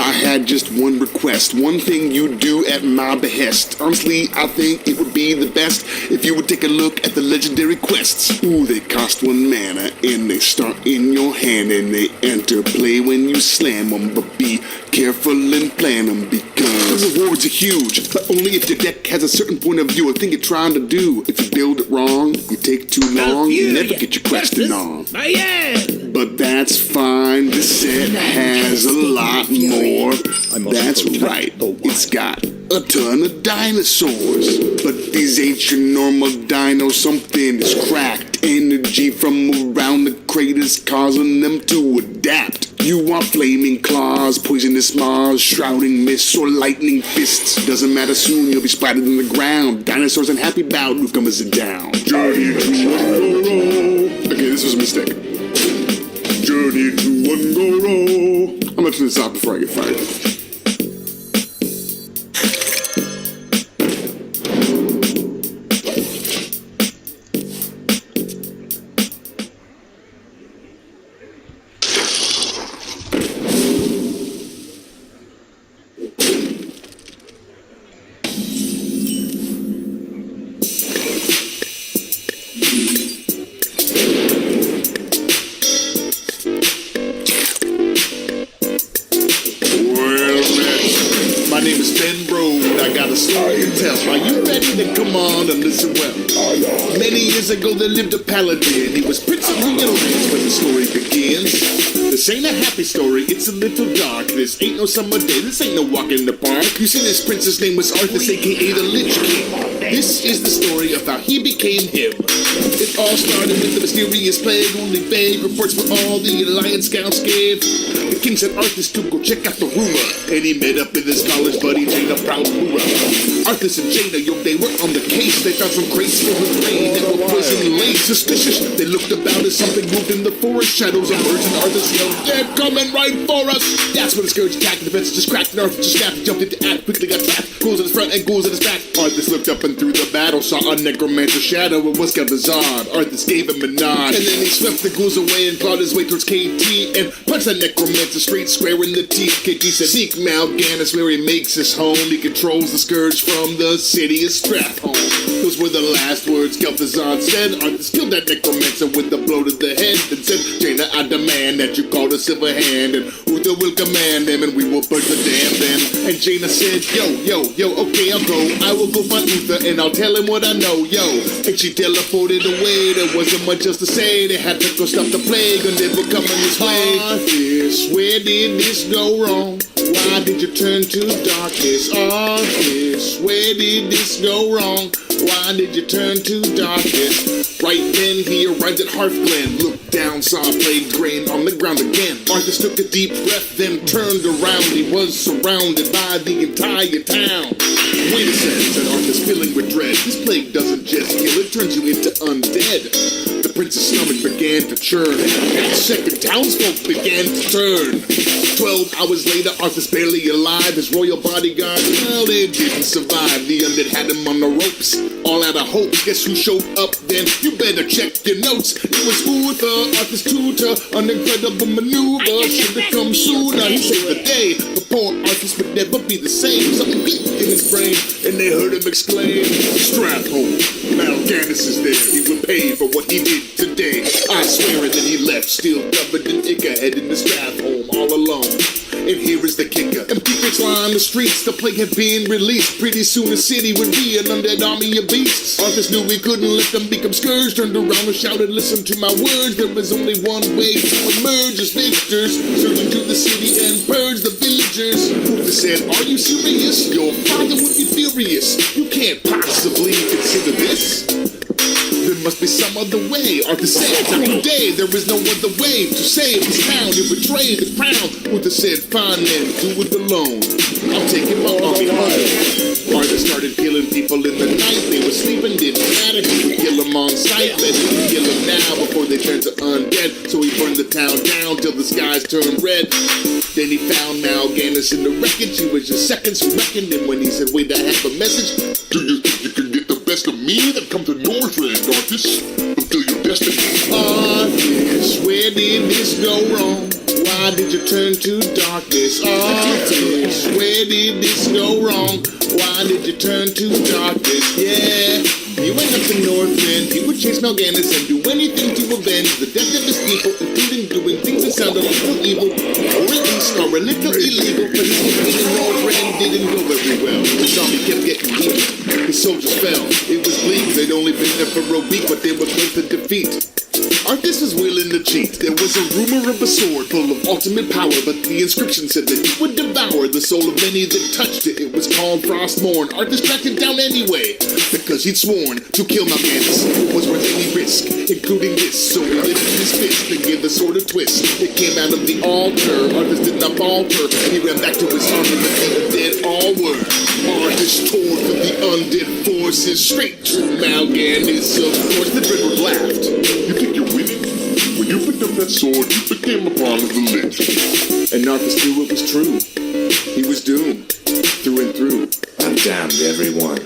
I had just one request, one thing you'd do at my behest. Honestly, I think it would be the best if you would take a look at the legendary quests. Ooh, they cost 1 mana, and they start in your hand, and they enter play when you slam them. But be careful and plan them, because the rewards are huge, but only if your deck has a certain point of view or thing you're trying to do. If you build it wrong, you take too long, you never get your question on. But that's fine, this set has a lot more. That's right, it's got a ton of dinosaurs. But these ain't your normal dinos, something is cracked. Energy from around the craters causing them to adapt. You want flaming claws, poisonous maws, shrouding mists, or lightning fists. Doesn't matter, soon you'll be splattered in the ground. Dinosaurs unhappy about newcomers are down. Journey to Aggro. Okay, this was a mistake. Journey to Aggro. I'm gonna turn this off before I get fired. Are you ready to come on and listen well? Many years ago there lived a paladin. He was Prince of the Illinois when the story begins. This ain't a happy story, it's a little dark. This ain't no summer day, this ain't no walk in the park. You see, this prince's name was Arthur, aka the Lich King. This is the story of how he became him. It all started with the mysterious plague. Only vague reports were all the Alliance scouts gave. The king said Arthas to go check out the rumor, and he met up with his college buddy Jaina Proud Hura. Arthas and Jaina, yo, they were on the case. They found some crates filled with rain that were poison laced. Suspicious, they looked about as something moved in the forest. Shadows emerged and Arthas yelled, "They're coming right for us!" That's when the scourge attacked. The defense just cracked and Arthas just snapped and jumped into act. Quickly got trapped. Ghouls at his front and ghouls at his back. Arthas looked up and through the battle saw a necromancer shadow. It was Gavazard. Arthas gave him a nod, and then he swept the ghouls away and clawed his way towards KT and punched the necromancer straight square in the teeth. KT said, "Seek Mal'Ganis where he makes his home. He controls the scourge from the city of Strathhome." Those were the last words Gavazard said. Arthas killed that necromancer with a blow to the head and said, "Jaina, I demand that you call the silver hand, and Uther will command them, and we will burn the dam then." And Jaina said, yo, okay, I'll go. I will go find Uther and I'll tell him what I know, yo. And she teleported away. There wasn't much else to say. They had to go stop the plague and they were coming this way. Arthas, where did this go wrong? Why did you turn to darkness? Arthas, where did this go wrong? Why did you turn to darkness? Right then he arrived at Hearthglen, looked down, saw a plague grain on the ground again. Arthas took a deep breath, then turned around. He was surrounded by the entire town. "Wait a second," said Arthas, filling with dread. "This plague doesn't just kill, it turns you into undead." The prince's stomach began to churn, and that second townsfolk began to turn. 12 hours later, Arthas barely alive. His royal bodyguard, well, they didn't survive. The undead had him on the ropes, all out of hope. Guess who showed up then? You better check your notes. It was Uther, Arthas' tutor, an incredible maneuver. Should have come sooner. He saved the day, but poor Arthas would never be the same. Something beat in his brain, and they heard him exclaim, "Strathhome, Mal'Ganis is there. He will pay for what he did today." I swear it, then he left, still covered in ichor, heading to Strathhome all alone. And here is the kicker. And people line the streets, the plague had been released. Pretty soon the city would be an undead army of beasts. Arthas knew he couldn't let them become scourged. Turned around and shouted, "Listen to my words. There is only one way to emerge as victors. Surge into the city and purge the villagers." Uther said, "Are you serious? Your father would be furious. You can't possibly consider this. There must be some other way." Arthas said, "Not today. There is no other way to save this town. You betrayed the crown." Uther said, "Fine then, do it alone. I'm taking my army home." Arthas started killing people in the night. They were sleeping, didn't matter. He would kill them on sight. Let him kill them now before they turn to undead. So he burned the town down till the skies turned red. Then he found Mal'Ganis in the wreckage. He was just seconds from reckoning him when he said, "Wait, I have a message. Do you think you can get the best of me? Then come to Northrend, Arthas. Fulfill your destiny." Arthas, where did this go wrong? Why Why did you turn to darkness? Arthas, where did this go wrong? Why did you turn to darkness? Yeah, you went up to Northrend. He would chase Mal'Ganis and do anything to avenge the death of his people, including doing things that sound a little evil, or at least are a little illegal. But his campaign in Northrend didn't go very well. The zombie kept getting weaker. His soldiers fell. It was bleak. They'd only been there for a week, but they were close to defeat. Arthas was willing to cheat. There was a rumor of a sword full of ultimate power, but the inscription said that it would devour the soul of many that touched it. It was called Frostmourne. Arthas tracked it down anyway, because he'd sworn to kill Mal'Ganis. It was worth any risk, including this. So he lifted his fist and gave the sword a twist. It came out of the altar. Arthas did not falter. He ran back to his army, but the dead all were. Arthas tore through the undead forces straight to Mal'Ganis. Of course, the Druid laughed. You think you're winning? When you picked up that sword, you became a pawn of the Lich. And Arthas knew it was true. He was doomed, through and through. I've damned everyone,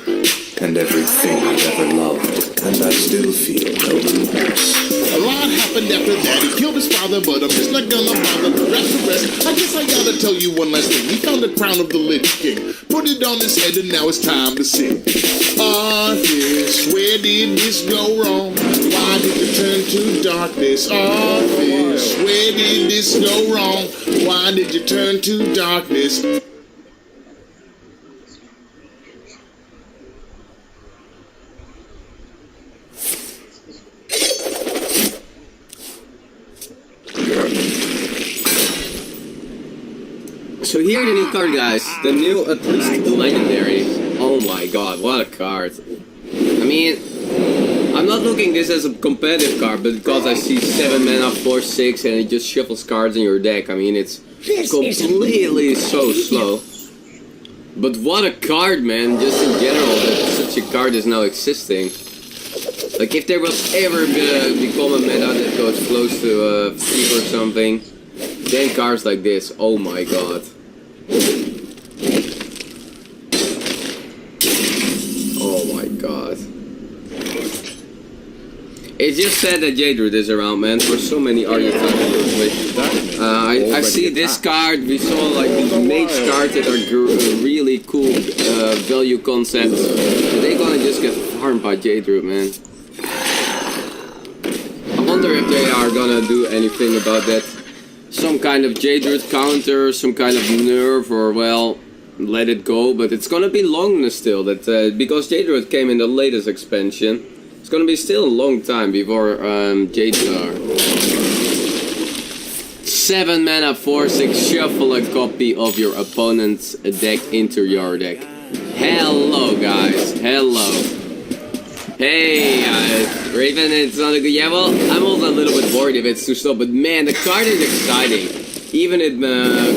and everything I've ever loved, and I still feel no remorse. A lot happened after that. He killed his father, but I'm just not gonna bother to rap the rest. I guess I gotta tell you one last thing. He found the crown of the Lich King, put it on his head, and now it's time to sing. Arthas, where did this go wrong? Why did you turn to darkness? Arthas, where did this go wrong? Why did you turn to darkness? So here are the new card, guys. The new, at least legendary. Oh my god, what a card. I mean, I'm not looking this as a competitive card, but because I see 7 mana, 4/6, and it just shuffles cards in your deck. I mean, it's completely so slow. But what a card, man, just in general, that such a card is now existing. Like, if there was ever gonna become a meta that goes close to Thief or something, then cards like this, oh my god. Oh my god. It's just sad that Druid is around, man, for so many archetypes. I see this card, we saw like these mage cards that are really cool value concepts. They're gonna just get farmed by Druid, man. I wonder if they are gonna do anything about that. Some kind of Druid counter, some kind of nerf, or well, let it go. But it's gonna be long still, that because Druid came in the latest expansion. It's gonna be still a long time before Jadar. 7 mana, 4/6, shuffle a copy of your opponent's deck into your deck. Hello guys, hello. Hey guys, Raven, it's not a good, yeah, well, I'm also a little bit worried if it's too slow, but man, the card is exciting. Even in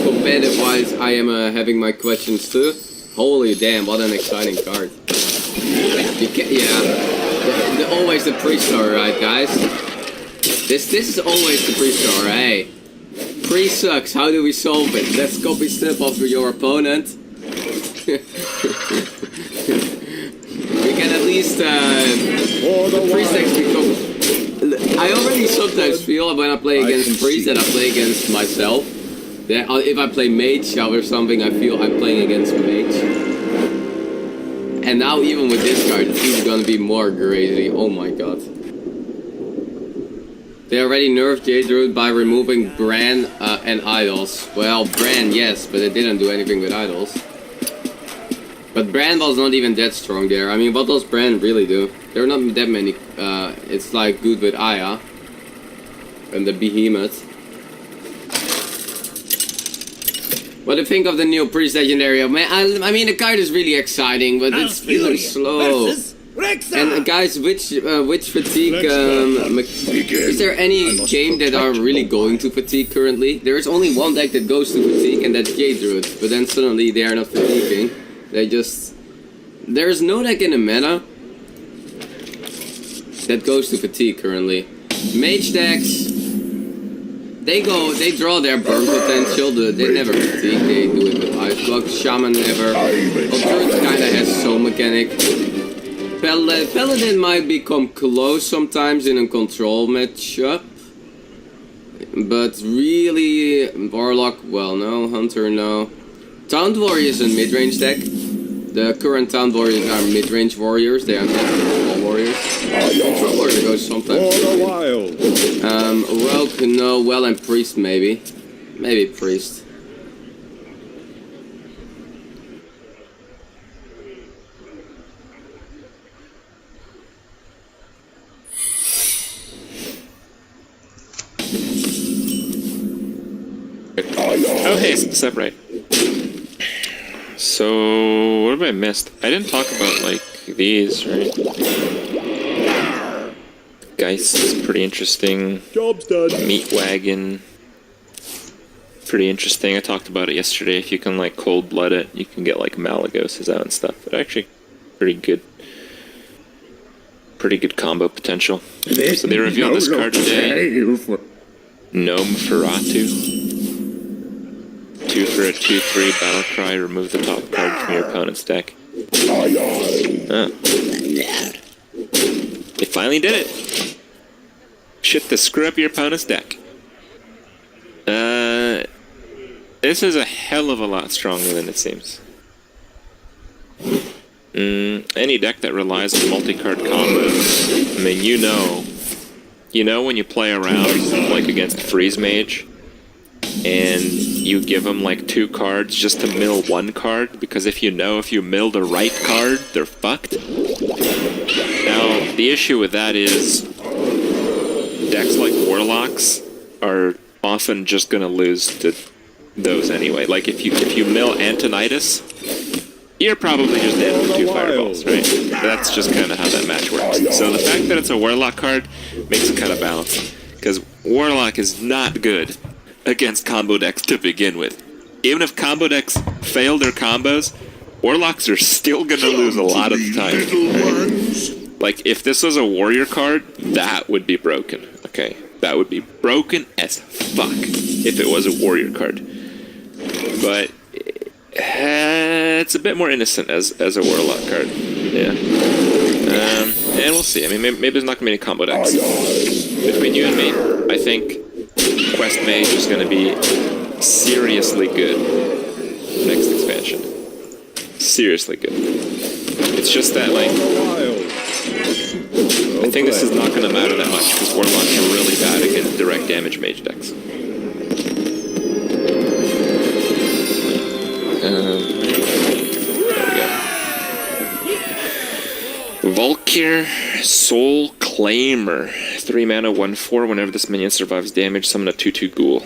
competitive wise, I am having my questions too. Holy damn, what an exciting card. You can, yeah, always the pre-star, right guys? This is always the pre-star, hey. Pre sucks, how do we solve it? Let's copy snap off your opponent. We can at least, the priest decks become... I already sometimes feel when I play against priest that I play against myself. That if I play mage or something, I feel I'm playing against mage. And now even with this card, it's gonna be more crazy. Oh my god. They already nerfed Druid by removing Bran and Idols. Well, Bran, yes, but it didn't do anything with Idols. But Bran was not even that strong there. I mean, what does Bran really do? There are not that many. It's like good with Aya. And the Behemoth. What do you think of the new Priest Legendary? Man, I mean, the card is really exciting, but it's really slow. And guys, which fatigue, is there any game that are really going to fatigue currently? There is only one deck that goes to fatigue, and that's Druid. But then suddenly they are not fatiguing. They just... There's no deck in the meta that goes to fatigue currently. Mage decks, they draw their burn potential, they never fatigue, they do it with Ice Block. Shaman never. Druid kinda has soul mechanic. Paladin might become close sometimes in a control matchup. But really, Warlock, well, no. Hunter, no. Town Warrior is a mid-range deck. The current Town Warriors are mid-range warriors. They are not all warriors. Control Warrior goes sometimes. Rogue, no. Well, and Priest, maybe. Maybe Priest. Oh, hey, separate. So, what have I missed? I didn't talk about, like, these, right? Geist is pretty interesting. Job's done. Meat Wagon. Pretty interesting. I talked about it yesterday. If you can, like, cold blood it, you can get, like, Malagoses out and stuff. But actually, pretty good. Pretty good combo potential. So they revealed this card today. Gnome Feratu. 2 for a 2/3 battle cry. Remove the top card from your opponent's deck. Oh. They finally did it. Shit to screw up your opponent's deck. This is a hell of a lot stronger than it seems. Any deck that relies on multi-card combos. I mean, you know when you play around like against Freeze Mage, and you give them like 2 cards just to mill 1 card, because if you mill the right card, they're fucked. Now, the issue with that is decks like Warlocks are often just gonna lose to those anyway. Like if you mill Antonitus, you're probably just dead with 2 fireballs, right? That's just kind of how that match works. So the fact that it's a Warlock card makes it kind of balanced, because Warlock is not good against combo decks to begin with. Even if combo decks fail their combos, Warlocks are still gonna lose a lot of the time. Right? Like, if this was a warrior card, that would be broken, okay? That would be broken as fuck if it was a warrior card. But it's a bit more innocent as a Warlock card, yeah. And we'll see. I mean, maybe there's not gonna be any combo decks. Between you and me, I think Quest Mage is going to be seriously good next expansion. Seriously good. It's just that, like, I think this is not going to matter that much, because Warlocks are really bad against direct damage mage decks. There we go. Volkir Soul Claimer. 3 mana, 1/4. Whenever this minion survives damage, summon a 2/2 ghoul.